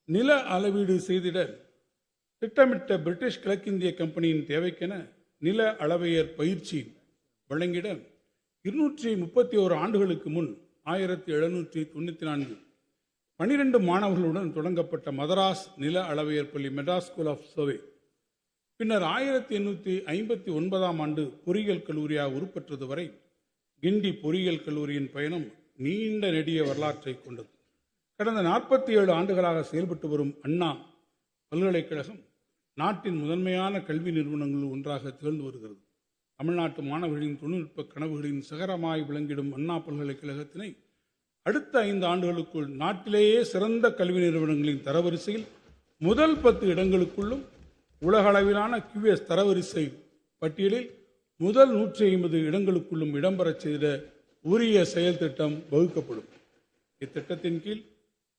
நில அளவீடு செய்திட திட்டமிட்ட பிரிட்டிஷ் கிழக்கிந்திய கம்பெனியின் தேவைக்கென நில அளவையர் பயிற்சி வழங்கிட 231 ஆண்டுகளுக்கு முன் 1794 12 மாணவர்களுடன் தொடங்கப்பட்ட மதராஸ் நில அளவையர் பள்ளி மெட்ராஸ் ஸ்கூல் ஆஃப் சர்வே பின்னர் 1859 ஆண்டு பொறியியல் கல்லூரியாக உருப்பெற்றது வரை கிண்டி பொறியியல் கல்லூரியின் பயணம் நீண்ட நெடிய வரலாற்றை கொண்டது. கடந்த 47 ஆண்டுகளாக செயல்பட்டு வரும் அண்ணா பல்கலைக்கழகம் நாட்டின் முதன்மையான கல்வி நிறுவனங்களில் ஒன்றாக திகழ்ந்து வருகிறது. தமிழ்நாட்டு மாணவர்களின் தொழில்நுட்ப கனவுகளின் சிகரமாய் விளங்கிடும் அண்ணா பல்கலைக்கழகத்தினை அடுத்த 5 ஆண்டுகளுக்குள் நாட்டிலேயே சிறந்த கல்வி நிறுவனங்களின் தரவரிசையில் முதல் 10 இடங்களுக்குள்ளும் உலக அளவிலான QS தரவரிசை பட்டியலில் முதல் 150 இடங்களுக்குள்ளும் இடம்பெறச் செய்த உரிய செயல் திட்டம் வகுக்கப்படும். இத்திட்டத்தின் கீழ்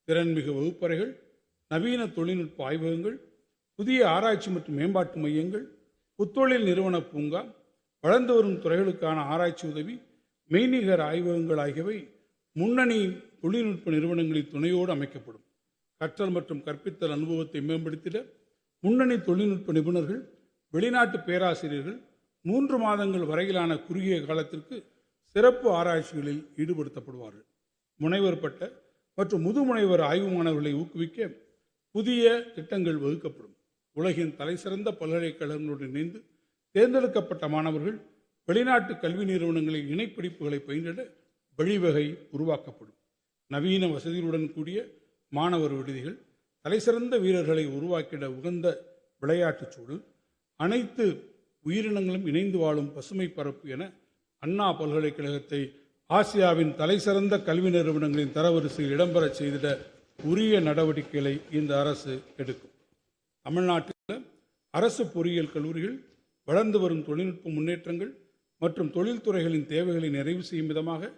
திறன்மிகு வகுப்பறைகள், நவீன தொழில்நுட்ப ஆய்வகங்கள், புதிய ஆராய்ச்சி மற்றும் மேம்பாட்டு மையங்கள், புத்தொழில் நிறுவன பூங்கா, வளர்ந்து வரும் துறைகளுக்கான ஆராய்ச்சி உதவி, மெய்நிகர் ஆய்வகங்கள் ஆகியவை முன்னணி தொழில்நுட்ப நிறுவனங்களின் துணையோடு அமைக்கப்படும். கற்றல் மற்றும் கற்பித்தல் அனுபவத்தை மேம்படுத்திட முன்னணி தொழில்நுட்ப நிபுணர்கள், வெளிநாட்டு பேராசிரியர்கள் 3 மாதங்கள் வரையிலான குறுகிய காலத்திற்கு சிறப்பு ஆராய்ச்சிகளில் ஈடுபடுத்தப்படுவார்கள். முனைவர் பட்ட மற்றும் முதுமுனைவர் ஆய்வு மாணவர்களை ஊக்குவிக்க புதிய திட்டங்கள் வகுக்கப்படும். உலகின் தலைசிறந்த பல்கலைக்கழகங்களுடன் இணைந்து தேர்ந்தெடுக்கப்பட்ட மாணவர்கள் வெளிநாட்டு கல்வி நிறுவனங்களில் இணைப்படிப்புகளை பயின்றிட வழிவகை உருவாக்கப்படும். நவீன வசதிகளுடன் கூடிய மாணவர் விடுதிகள், தலைசிறந்த வீரர்களை உருவாக்கிட உகந்த விளையாட்டுச் சூழல், அனைத்து உயிரினங்களும் இணைந்து வாழும் பசுமை பரப்பு என அண்ணா பல்கலைக்கழகத்தை ஆசியாவின் தலைசிறந்த கல்வி நிறுவனங்களின் தரவரிசையில் இடம்பெறச் செய்திட உரிய நடவடிக்கைகளை இந்த அரசு எடுக்கும். தமிழ்நாட்டில் அரசு பொறியியல் கல்லூரிகள் வளர்ந்து வரும் தொழில்நுட்ப முன்னேற்றங்கள் மற்றும் தொழில்துறைகளின் தேவைகளை நிறைவு செய்யும் விதமாக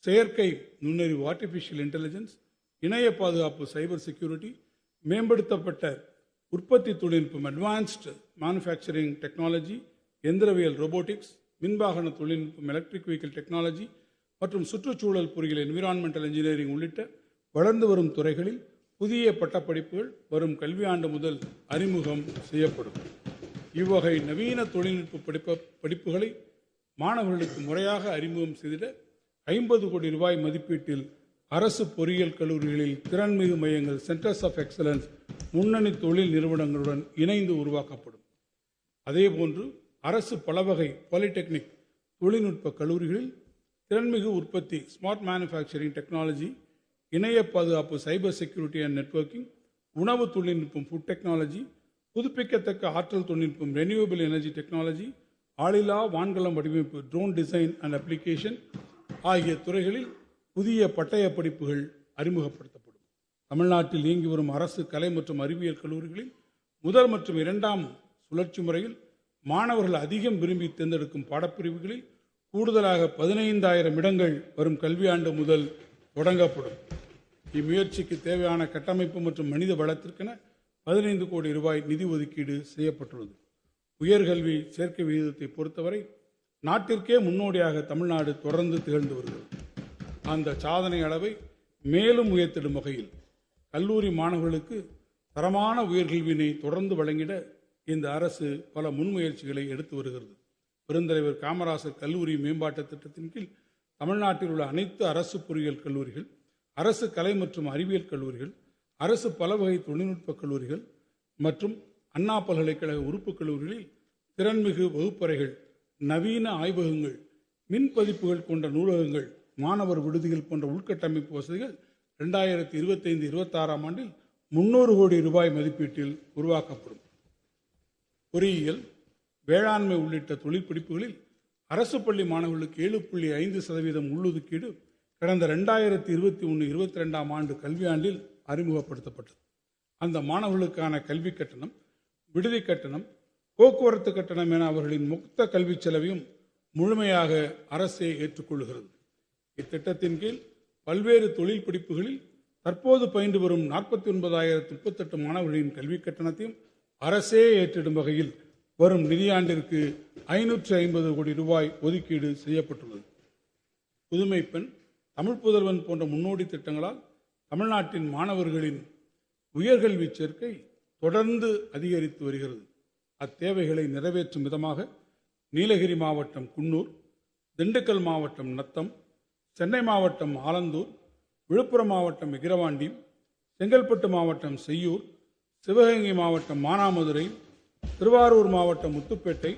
செயற்கை நுண்ணறிவு ஆர்டிஃபிஷியல் இன்டெலிஜென்ஸ், இணைய பாதுகாப்பு சைபர் செக்யூரிட்டி, மேம்படுத்தப்பட்ட உற்பத்தி தொழில்நுட்பம் அட்வான்ஸ்டு மேனுஃபேக்சரிங் டெக்னாலஜி, எந்திரவியல் ரோபோட்டிக்ஸ், மின்வாகன தொழில்நுட்பம் எலக்ட்ரிக் வெஹிக்கிள் டெக்னாலஜி மற்றும் சுற்றுச்சூழல் பொறியியல் என்விரான்மெண்டல் இன்ஜினியரிங் உள்ளிட்ட வளர்ந்து வரும் துறைகளில் புதிய பட்டப்படிப்புகள் வரும் கல்வியாண்டு முதல் அறிமுகம் செய்யப்படும். இவ்வகை நவீன தொழில்நுட்ப படிப்புகளை மாணவர்களுக்கு முறையாக அறிமுகம் செய்திட 50 கோடி ரூபாய் மதிப்பீட்டில் அரசு பொறியியல் கல்லூரிகளில் திறன்மிகு மையங்கள் சென்டர்ஸ் ஆஃப் எக்ஸலன்ஸ் முன்னணி தொழில் நிறுவனங்களுடன் இணைந்து உருவாக்கப்படும். அதேபோன்று அரசு பலவகை பாலிடெக்னிக் தொழில்நுட்ப கல்லூரிகளில் திறன்மிகு உற்பத்தி ஸ்மார்ட் மேனுஃபேக்சரிங் டெக்னாலஜி, இணைய பாதுகாப்பு சைபர் செக்யூரிட்டி அண்ட் நெட்வொர்க்கிங், உணவு தொழில்நுட்பம் ஃபுட் டெக்னாலஜி, புதுப்பிக்கத்தக்க ஆற்றல் தொழில்நுட்பம் ரெனியூவபிள் எனர்ஜி டெக்னாலஜி, ஆளில்லா வான்கலம் வடிவமைப்பு ட்ரோன் டிசைன் அண்ட் அப்ளிகேஷன் ஆகிய துறைகளில் புதிய பட்டய படிப்புகள் அறிமுகப்படுத்தப்படும். தமிழ்நாட்டில் இயங்கி வரும் அரசு கலை மற்றும் அறிவியல் கல்லூரிகளில் முதல் மற்றும் 2ஆம் சுழற்சி முறையில் மாணவர்கள் அதிகம் விரும்பி தேர்ந்தெடுக்கும் பாடப்பிரிவுகளில் கூடுதலாக 15,000 இடங்கள் வரும் கல்வியாண்டு முதல் தொடங்கப்படும். இம்முயற்சிக்கு தேவையான கட்டமைப்பு மற்றும் மனித வளத்திற்கென 15 கோடி ரூபாய் நிதி ஒதுக்கீடு செய்யப்பட்டுள்ளது. உயர்கல்வி சேர்க்கை விகிதத்தை பொறுத்தவரை நாட்டிற்கே முன்னோடியாக தமிழ்நாடு தொடர்ந்து திகழ்ந்து வருகிறது. அந்த சாதனை அளவை மேலும் உயர்த்திடும் வகையில் கல்லூரி மாணவர்களுக்கு தரமான உயர்கல்வியினை தொடர்ந்து வழங்கிட இந்த அரசு பல முன்முயற்சிகளை எடுத்து வருகிறது. பெருந்தலைவர் காமராசர் கல்லூரி மேம்பாட்டு திட்டத்தின் கீழ் தமிழ்நாட்டில் உள்ள அனைத்து அரசு பொறியியல் கல்லூரிகள், அரசு கலை மற்றும் அறிவியல் கல்லூரிகள், அரசு பலவகை தொழில்நுட்ப கல்லூரிகள் மற்றும் அண்ணா பல்கலைக்கழக உறுப்பு கல்லூரிகளில் திறன்மிகு வகுப்பறைகள், நவீன ஆய்வகங்கள், மின் பதிப்புகள் கொண்ட நூலகங்கள், மாணவர் விடுதிகள் போன்ற உள்கட்டமைப்பு வசதிகள் 2025-26ஆம் ஆண்டில் 300 கோடி ரூபாய் மதிப்பீட்டில் உருவாக்கப்படும். பொறியியல், வேளாண்மை உள்ளிட்ட தொழில் படிப்புகளில் அரசு பள்ளி மாணவர்களுக்கு 7.5% உள்ளொதுக்கீடு கடந்த 2021-22ஆம் ஆண்டு கல்வியாண்டில் அறிமுகப்படுத்தப்பட்டது. அந்த மாணவர்களுக்கான கல்வி கட்டணம், விடுதி கட்டணம், போக்குவரத்து கட்டணம் என அவர்களின் மொத்த கல்வி செலவையும் முழுமையாக அரசே ஏற்றுக்கொள்கிறது. இத்திட்டத்தின் கீழ் பல்வேறு தொழில் படிப்புகளில் தற்போது பயின்று வரும் 49,038 மாணவர்களின் கல்வி கட்டணத்தையும் அரசே ஏற்றிடும் வகையில் வரும் நிதியாண்டிற்கு 550 கோடி ரூபாய் ஒதுக்கீடு செய்யப்பட்டுள்ளது. புதுமை பெண், தமிழ் புதல்வன் போன்ற முன்னோடி திட்டங்களால் தமிழ்நாட்டின் மாணவர்களின் உயர்கல்வி சேர்க்கை தொடர்ந்து அதிகரித்து வருகிறது. அத்தேவைகளை நிறைவேற்றும் விதமாக நீலகிரி மாவட்டம் குன்னூர், திண்டுக்கல் மாவட்டம் நத்தம், சென்னை மாவட்டம் ஆலந்தூர், விழுப்புரம் மாவட்டம் விக்கிரவாண்டி, செங்கல்பட்டு மாவட்டம் செய்யூர், சிவகங்கை மாவட்டம் மானாமதுரை, திருவாரூர் மாவட்டம் முத்துப்பேட்டை,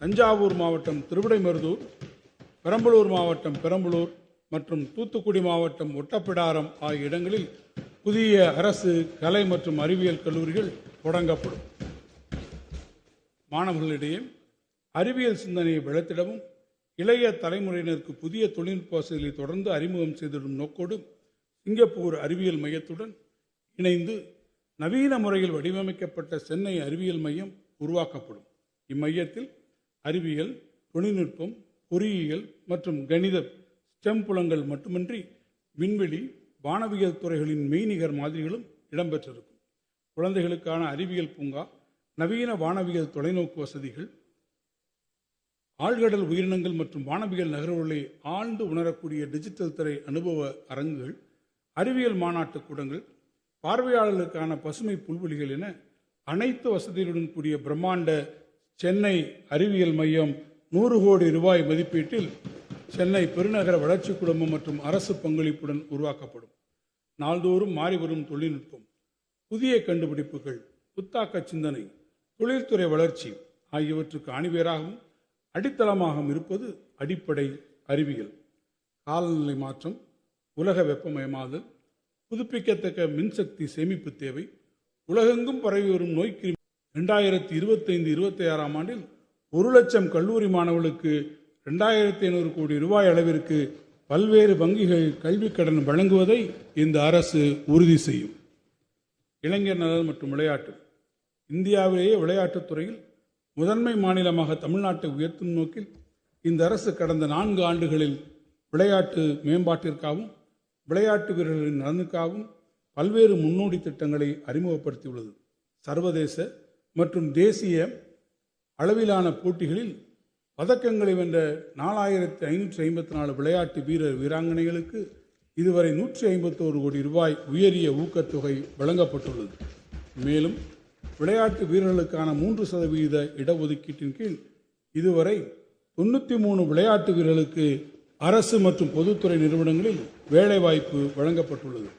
தஞ்சாவூர் மாவட்டம் திருவிடைமருதூர், பெரம்பலூர் மாவட்டம் பெரம்பலூர் மற்றும் தூத்துக்குடி மாவட்டம் ஒட்டப்பிடாரம் ஆகிய இடங்களில் புதிய அரசு கலை மற்றும் அறிவியல் கல்லூரிகள் தொடங்கப்படும். மாணவர்களிடையே அறிவியல் சிந்தனையை வளர்த்திடவும் இளைய தலைமுறையினருக்கு புதிய தொழில்நுட்ப வசதிகளை தொடர்ந்து அறிமுகம் செய்திடும் நோக்கோடு சிங்கப்பூர் அறிவியல் மையத்துடன் இணைந்து நவீன முறையில் வடிவமைக்கப்பட்ட சென்னை அறிவியல் மையம் உருவாக்கப்படும். இம்மையத்தில் அறிவியல், தொழில்நுட்பம், பொறியியல் மற்றும் கணித ஸ்டெம் புலங்கள் மட்டுமின்றி விண்வெளி, வானவியல் துறைகளின் மெய்நிகர் மாதிரிகளும் இடம்பெற்றிருக்கும். குழந்தைகளுக்கான அறிவியல் பூங்கா, நவீன வானவியல் தொலைநோக்கு வசதிகள், ஆழ்கடல் உயிரினங்கள் மற்றும் வானவியல் நகர்வுகளை ஆழ்ந்து உணரக்கூடிய டிஜிட்டல் திரை அனுபவ அரங்குகள், அறிவியல் மாநாட்டு கூடங்கள், பார்வையாளர்களுக்கான பசுமை புல்வெளிகள் என அனைத்து வசதிகளுடன் கூடிய பிரம்மாண்ட சென்னை அறிவியல் மையம் 100 கோடி ரூபாய் மதிப்பீட்டில் சென்னை பெருநகர வளர்ச்சி குழுமம் மற்றும் அரசு பங்களிப்புடன் உருவாக்கப்படும். நாள்தோறும் மாறிவரும் தொழில்நுட்பம், புதிய கண்டுபிடிப்புகள், புத்தாக்க சிந்தனை, தொழில்துறை வளர்ச்சி ஆகியவற்றுக்கு அணிவேராகவும் அடித்தளமாகவும் இருப்பது அடிப்படை அறிவியல். காலநிலை மாற்றம், உலக வெப்பமயமாதல், புதுப்பிக்கத்தக்க மின்சக்தி சேமிப்பு தேவை, உலகெங்கும் பரவி வரும் நோய்க்கிருமி 2025-26 ஆண்டில் 1 லட்சம் கல்லூரி மாணவர்களுக்கு 2500 கோடி ரூபாய் அளவிற்கு பல்வேறு வங்கிகள் கல்விக் கடன் வழங்குவதை இந்த அரசு உறுதி செய்யும். இளைஞர் நலன் மற்றும் விளையாட்டு. இந்தியாவிலேயே விளையாட்டுத் துறையில் முதன்மை மாநிலமாக தமிழ்நாட்டை உயர்த்தும் நோக்கில் இந்த அரசு கடந்த 4 ஆண்டுகளில் விளையாட்டு மேம்பாட்டிற்காகவும் விளையாட்டு வீரர்களின் நலனுக்காகவும் பல்வேறு முன்னோடி திட்டங்களை அறிமுகப்படுத்தியுள்ளது. சர்வதேச மற்றும் தேசிய அளவிலான போட்டிகளில் பதக்கங்களை வென்ற 4554 விளையாட்டு வீரர் வீராங்கனைகளுக்கு இதுவரை 151 கோடி ரூபாய் உயரிய ஊக்கத்தொகை வழங்கப்பட்டுள்ளது. மேலும் விளையாட்டு வீரர்களுக்கான 3% இடஒதுக்கீட்டின் கீழ் இதுவரை 93 விளையாட்டு வீரர்களுக்கு அரசு மற்றும் பொதுத்துறை நிறுவனங்களில் வேலைவாய்ப்பு வழங்கப்பட்டுள்ளது.